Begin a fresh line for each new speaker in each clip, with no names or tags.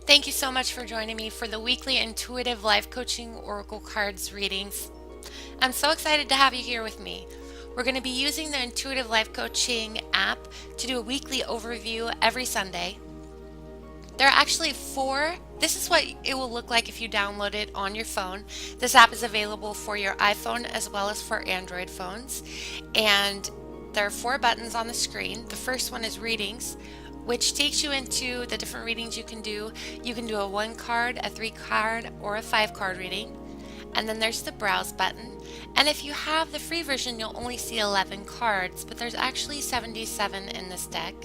Thank you so much for joining me for the weekly intuitive life coaching oracle cards readings. I'm so excited to have you here with me. We're going to be using the intuitive life coaching app to do a weekly overview every Sunday. There are actually four. This is what it will look like if you download it on your phone. This app is available for your iPhone as well as for Android phones. And there are four buttons on the screen. The first one is readings, which takes you into the different readings you can do. You can do a 1 card, a 3 card, or a 5 card reading. And then there's the browse button. And if you have the free version, you'll only see 11 cards, but there's actually 77 in this deck.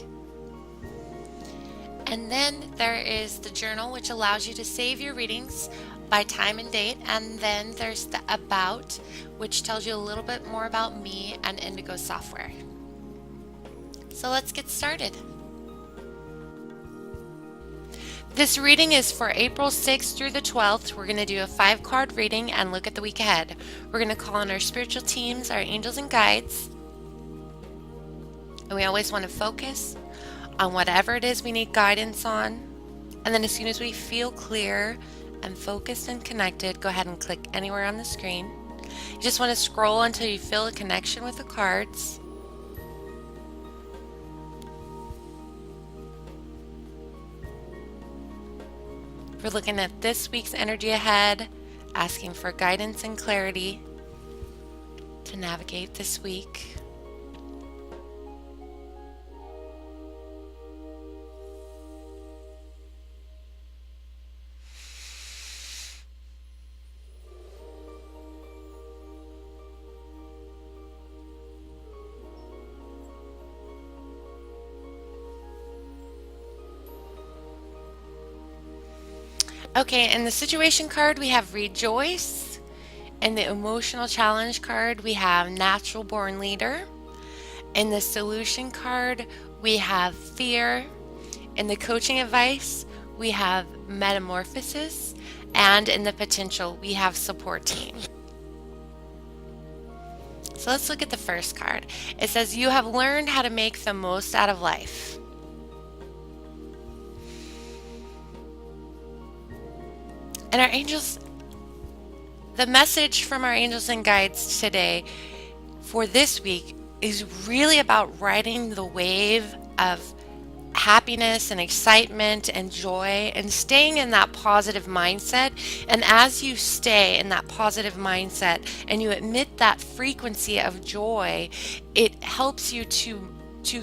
And then there is the journal, which allows you to save your readings by time and date. And then there's the about, which tells you a little bit more about me and Indigo software. So let's get started. This reading is for April 6th through the 12th. We're going to do a 5 card reading and look at the week ahead. We're going to call on our spiritual teams, our angels and guides. And we always want to focus on whatever it is we need guidance on. And then as soon as we feel clear and focused and connected, go ahead and click anywhere on the screen. You just want to scroll until you feel a connection with the cards. We're looking at this week's energy ahead, asking for guidance and clarity to navigate this week. Okay, in the situation card, we have rejoice. In the emotional challenge card, we have natural born leader. In the solution card, we have fear. In the coaching advice, we have metamorphosis. And in the potential, we have support team. So let's look at the first card. It says, you have learned how to make the most out of life. And our angels, the message from our angels and guides today for this week is really about riding the wave of happiness and excitement and joy and staying in that positive mindset. And as you stay in that positive mindset and you emit that frequency of joy, it helps you to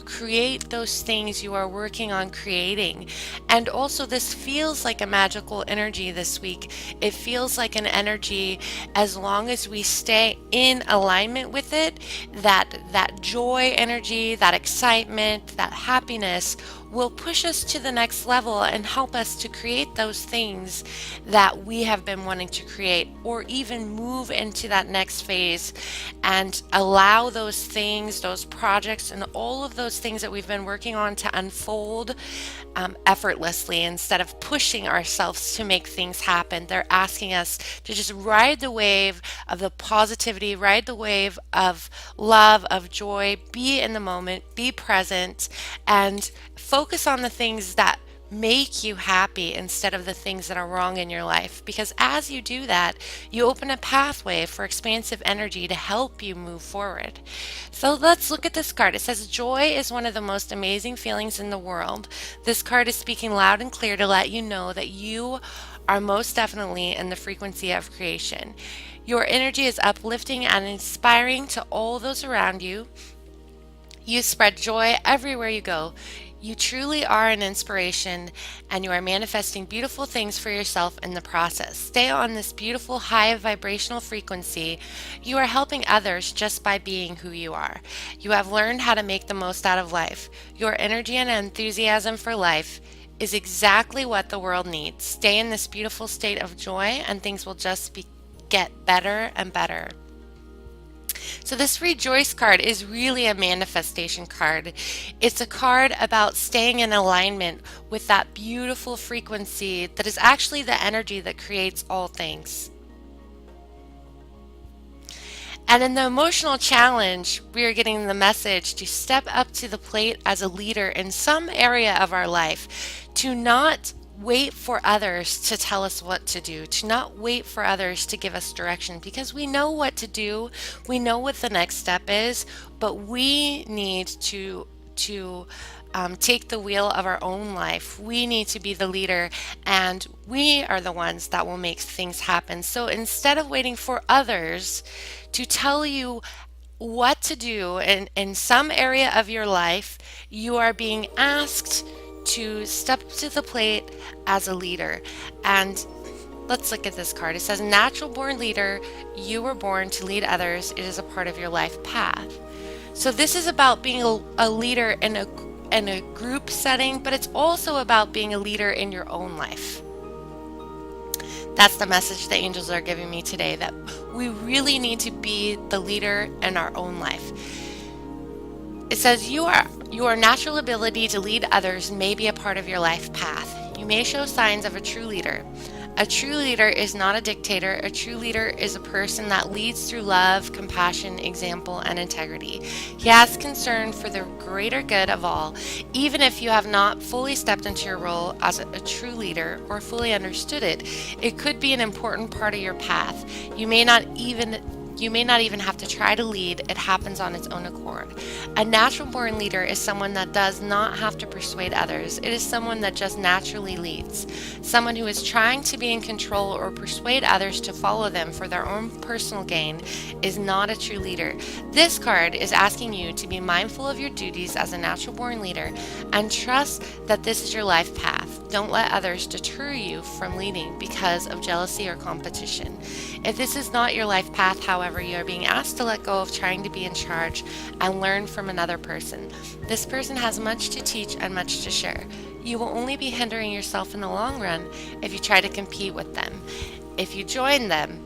create those things you are working on creating. And also, this feels like a magical energy this week. It feels like an energy, as long as we stay in alignment with it, that joy energy, that excitement, that happiness will push us to the next level and help us to create those things that we have been wanting to create, or even move into that next phase and allow those things, those projects, and all of those things that we've been working on to unfold effortlessly instead of pushing ourselves to make things happen. They're asking us to just ride the wave of the positivity, ride the wave of love, of joy, be in the moment, be present, and focus on the things that make you happy instead of the things that are wrong in your life. Because as you do that, you open a pathway for expansive energy to help you move forward. So let's look at this card. It says, joy is one of the most amazing feelings in the world. This card is speaking loud and clear to let you know that you are most definitely in the frequency of creation. Your energy is uplifting and inspiring to all those around you. You spread joy everywhere you go. You truly are an inspiration, and you are manifesting beautiful things for yourself in the process. Stay on this beautiful high vibrational frequency. You are helping others just by being who you are. You have learned how to make the most out of life. Your energy and enthusiasm for life is exactly what the world needs. Stay in this beautiful state of joy, and things will just get better and better. So this rejoice card is really a manifestation card. It's a card about staying in alignment with that beautiful frequency that is actually the energy that creates all things. And in the emotional challenge, we are getting the message to step up to the plate as a leader in some area of our life, to not wait for others to tell us what to do, to not wait for others to give us direction, because we know what to do, we know what the next step is, but we need to take the wheel of our own life. We need to be the leader, and we are the ones that will make things happen. So instead of waiting for others to tell you what to do in some area of your life, you are being asked to step to the plate as a leader. And let's look at this card. It says, natural born leader, you were born to lead others. It is a part of your life path. So this is about being a leader in a group setting, but it's also about being a leader in your own life. That's the message the angels are giving me today, that we really need to be the leader in our own life. It says your natural ability to lead others may be a part of your life path. You may show signs of a true leader. A true leader is not a dictator. A true leader is a person that leads through love, compassion, example, and integrity. He has concern for the greater good of all, even if you have not fully stepped into your role as a true leader or fully understood it. It could be an important part of your path. You may not even have to try to lead. It happens on its own accord. A natural born leader is someone that does not have to persuade others. It is someone that just naturally leads. Someone who is trying to be in control or persuade others to follow them for their own personal gain is not a true leader. This card is asking you to be mindful of your duties as a natural born leader and trust that this is your life path. Don't let others deter you from leading because of jealousy or competition. If this is not your life path, however, you are being asked to let go of trying to be in charge and learn from another person. This person has much to teach and much to share. You will only be hindering yourself in the long run if you try to compete with them. If you join them,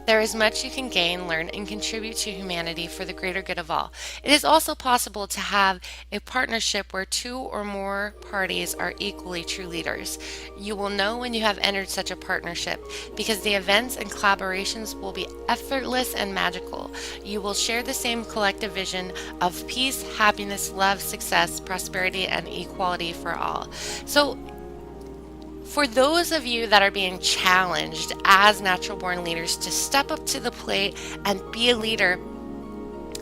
there is much you can gain, learn, and contribute to humanity for the greater good of all. It is also possible to have a partnership where two or more parties are equally true leaders. You will know when you have entered such a partnership because the events and collaborations will be effortless and magical. You will share the same collective vision of peace, happiness, love, success, prosperity, and equality for all. So, for those of you that are being challenged as natural born leaders to step up to the plate and be a leader,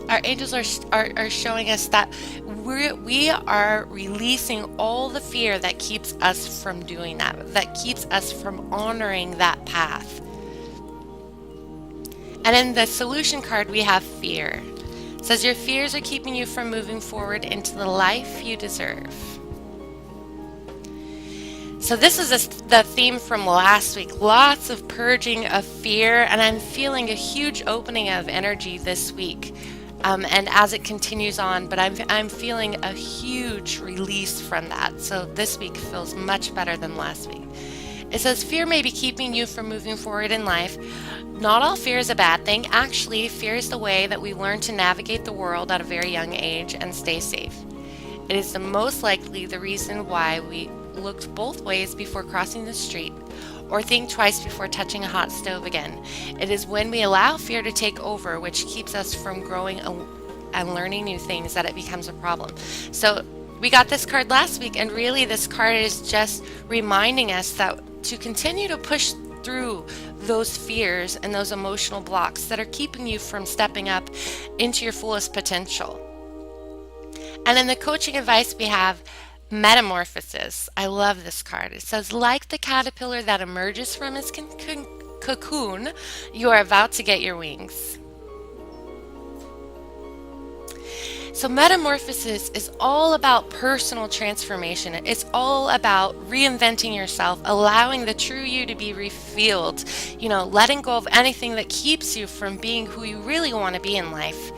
our angels are showing us that we are releasing all the fear that keeps us from doing that keeps us from honoring that path. And in the solution card, we have fear. It says your fears are keeping you from moving forward into the life you deserve. So this is the theme from last week, lots of purging of fear, and I'm feeling a huge opening of energy this week, and as it continues on, but I'm feeling a huge release from that. So this week feels much better than last week. It says fear may be keeping you from moving forward in life. Not all fear is a bad thing. Actually, fear is the way that we learn to navigate the world at a very young age and stay safe. It is the most likely the reason why we looked both ways before crossing the street or think twice before touching a hot stove again. It is when we allow fear to take over, which keeps us from growing and learning new things, that it becomes a problem. So we got this card last week, and really this card is just reminding us that to continue to push through those fears and those emotional blocks that are keeping you from stepping up into your fullest potential. And in the coaching advice, we have Metamorphosis. I love this card. It says, like the caterpillar that emerges from its cocoon, you are about to get your wings. So metamorphosis is all about personal transformation. It's all about reinventing yourself, allowing the true you to be revealed, letting go of anything that keeps you from being who you really want to be in life.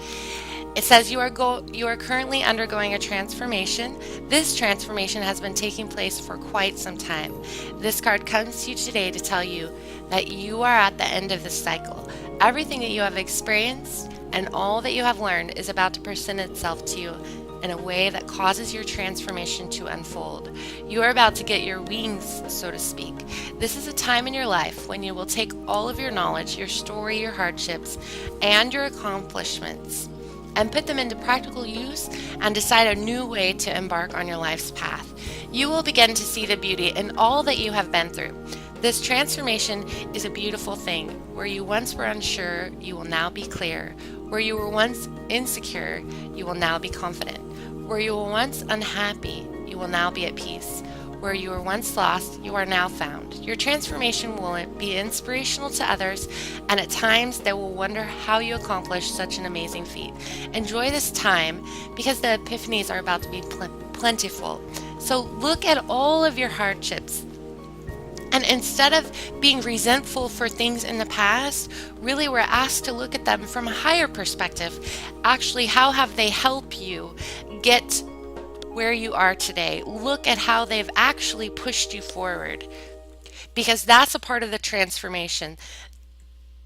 It says you are currently undergoing a transformation. This transformation has been taking place for quite some time. This card comes to you today to tell you that you are at the end of this cycle. Everything that you have experienced and all that you have learned is about to present itself to you in a way that causes your transformation to unfold. You are about to get your wings, so to speak. This is a time in your life when you will take all of your knowledge, your story, your hardships, and your accomplishments, and put them into practical use and decide a new way to embark on your life's path. You will begin to see the beauty in all that you have been through. This transformation is a beautiful thing. Where you once were unsure, you will now be clear. Where you were once insecure, you will now be confident. Where you were once unhappy, you will now be at peace. Where you were once lost, you are now found. Your transformation will be inspirational to others, and at times they will wonder how you accomplished such an amazing feat. Enjoy this time because the epiphanies are about to be plentiful. So look at all of your hardships. And instead of being resentful for things in the past, really we're asked to look at them from a higher perspective. Actually, how have they helped you get where you are today? Look at how they've actually pushed you forward, because that's a part of the transformation.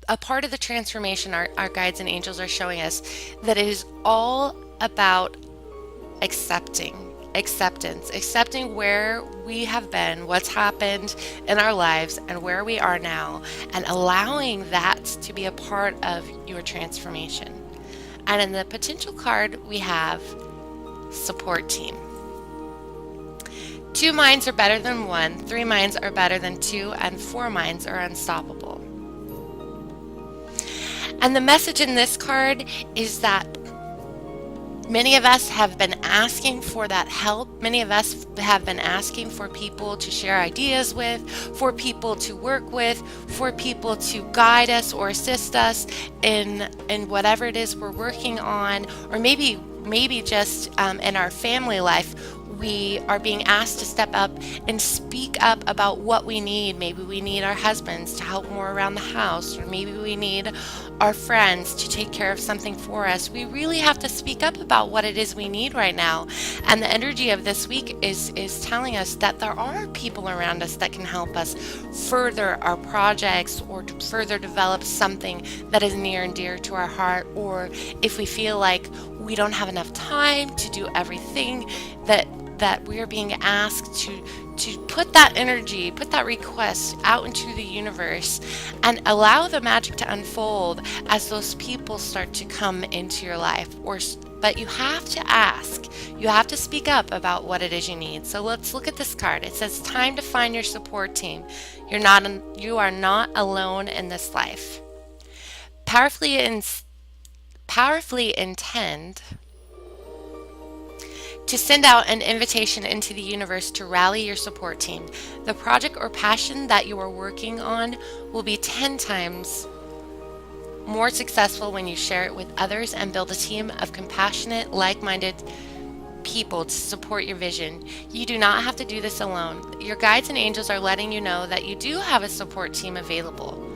A part of the transformation our guides and angels are showing us that it is all about accepting where we have been, what's happened in our lives, and where we are now, and allowing that to be a part of your transformation. And in the potential card, we have support team. 2 minds are better than 1, 3 minds are better than 2, and 4 minds are unstoppable. And the message in this card is that many of us have been asking for that help. Many of us have been asking for people to share ideas with, for people to work with, for people to guide us or assist us in whatever it is we're working on, or maybe just in our family life. We are being asked to step up and speak up about what we need. Maybe we need our husbands to help more around the house, or maybe we need our friends to take care of something for us. We really have to speak up about what it is we need right now. And the energy of this week is telling us that there are people around us that can help us further our projects, or to further develop something that is near and dear to our heart, or if we feel like we don't have enough time to do everything that we are being asked to put that energy, put that request out into the universe, and allow the magic to unfold as those people start to come into your life. But you have to ask, you have to speak up about what it is you need. So let's look at this card. It says, time to find your support team. You are not alone in this life. Powerfully intend to send out an invitation into the universe to rally your support team. The project or passion that you are working on will be 10 times more successful when you share it with others and build a team of compassionate, like-minded people to support your vision. You do not have to do this alone. Your guides and angels are letting you know that you do have a support team available.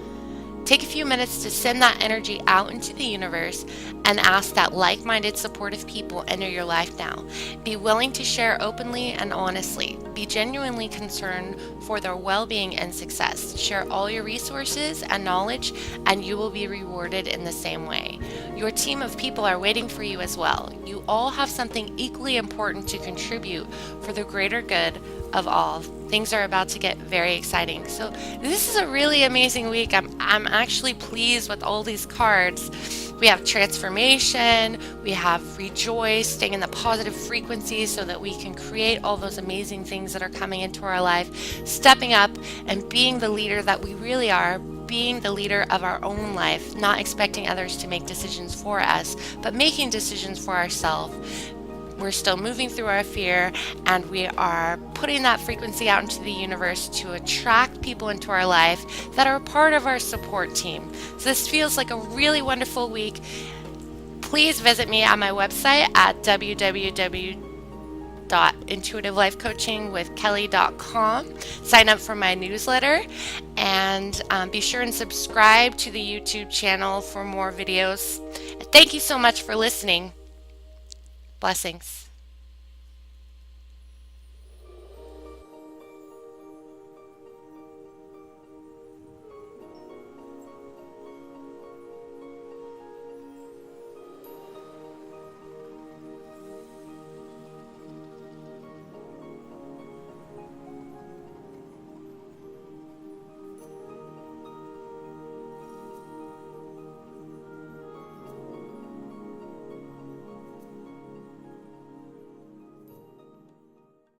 Take a few minutes to send that energy out into the universe and ask that like-minded, supportive people enter your life now. Be willing to share openly and honestly. Be genuinely concerned for their well-being and success. Share all your resources and knowledge, and you will be rewarded in the same way. Your team of people are waiting for you as well. You all have something equally important to contribute for the greater good of all. Things are about to get very exciting. So this is a really amazing week. I'm actually pleased with all these cards. We have transformation, we have rejoice, staying in the positive frequency so that we can create all those amazing things that are coming into our life, stepping up and being the leader that we really are, being the leader of our own life, not expecting others to make decisions for us, but making decisions for ourselves. We're still moving through our fear, and we are putting that frequency out into the universe to attract people into our life that are part of our support team. So this feels like a really wonderful week. Please visit me at my website at www.intuitivelifecoachingwithkelly.com. Sign up for my newsletter, and be sure and subscribe to the YouTube channel for more videos. Thank you so much for listening. Blessings.